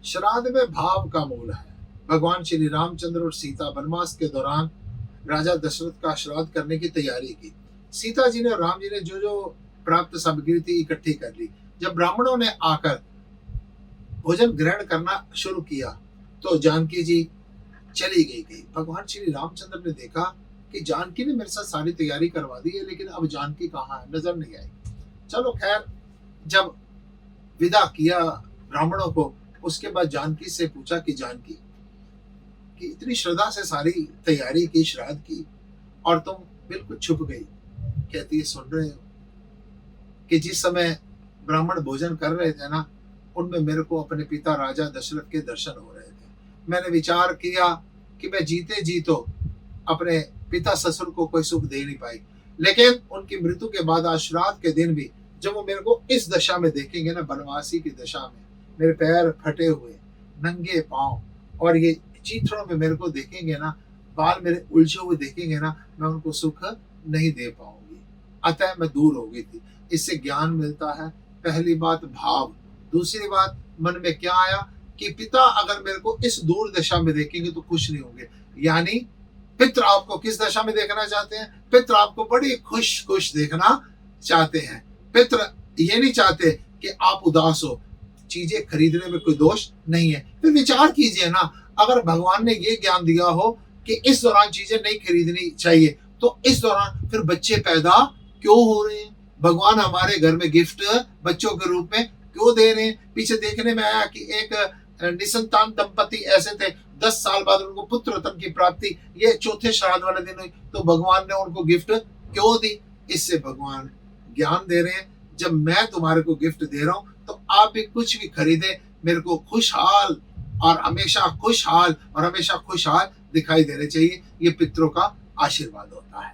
श्राद्ध में भाव का मूल है। भगवान श्री रामचंद्र और सीता वनवास के दौरान राजा दशरथ का श्राद्ध करने की तैयारी की। सीता जी ने और राम जी ने जो जो प्राप्त सामग्री थी इकट्ठी कर ली। जब ब्राह्मणों ने आकर भोजन ग्रहण करना शुरू किया तो जानकी जी चली गई। भगवान श्री रामचंद्र ने देखा कि जानकी ने मेरे साथ सारी तैयारी करवा दी है, लेकिन अब जानकी कहाँ है, नजर नहीं आई। चलो खैर, जब विदा किया ब्राह्मणों को, उसके बाद जानकी से पूछा कि जानकी कि इतनी श्रद्धा से सारी तैयारी की, श्राद्ध की, और तुम बिल्कुल छुप गई। कहती है, सुन रहे हो कि जिस समय ब्राह्मण भोजन कर रहे थे ना, उनमें मेरे को अपने पिता राजा दशरथ के दर्शन हो रहे थे। मैंने विचार किया कि मैं जीते जी तो अपने पिता ससुर को कोई सुख दे नहीं पाई, लेकिन उनकी मृत्यु के बाद आज श्राद्ध के दिन भी जब वो मेरे को इस दशा में देखेंगे ना, बनवासी की दशा में, मेरे पैर फटे हुए, नंगे पांव, और ये चीथड़ों में मेरे को देखेंगे ना, बाल मेरे उलझे हुए देखेंगे ना, मैं उनको सुख नहीं दे पाऊंगी। अतः मैं दूर हो गई थी। इससे ज्ञान मिलता है। पहली बात भाव, दूसरी बात मन में क्या आया कि पिता अगर मेरे को इस दूर दशा में देखेंगे तो खुश नहीं होंगे। यानी पितृ आपको किस दशा में देखना चाहते हैं? पितृ आपको बड़ी खुश खुश देखना चाहते हैं। पितृ ये नहीं चाहते कि आप उदास हो। चीजें खरीदने में कोई दोष नहीं है। फिर विचार कीजिए ना, अगर भगवान ने ये ज्ञान दिया हो कि इस दौरान चीजें नहीं खरीदनी चाहिए, तो इस दौरान फिर बच्चे पैदा क्यों हो रहे हैं? भगवान हमारे घर में गिफ्ट बच्चों के रूप में क्यों दे रहे हैं? पीछे देखने में आया कि एक निसंतान दंपति ऐसे थे, 10 साल बाद उनको पुत्र रत्न की प्राप्ति, ये चौथे श्राद्ध वाले दिन हुई, तो भगवान ने उनको गिफ्ट क्यों दी? इससे भगवान ज्ञान दे रहे हैं, जब मैं तुम्हारे को गिफ्ट दे रहा हूं तो आप भी कुछ भी खरीदे, मेरे को खुशहाल और हमेशा खुशहाल दिखाई देने चाहिए। ये पितरों का आशीर्वाद होता है।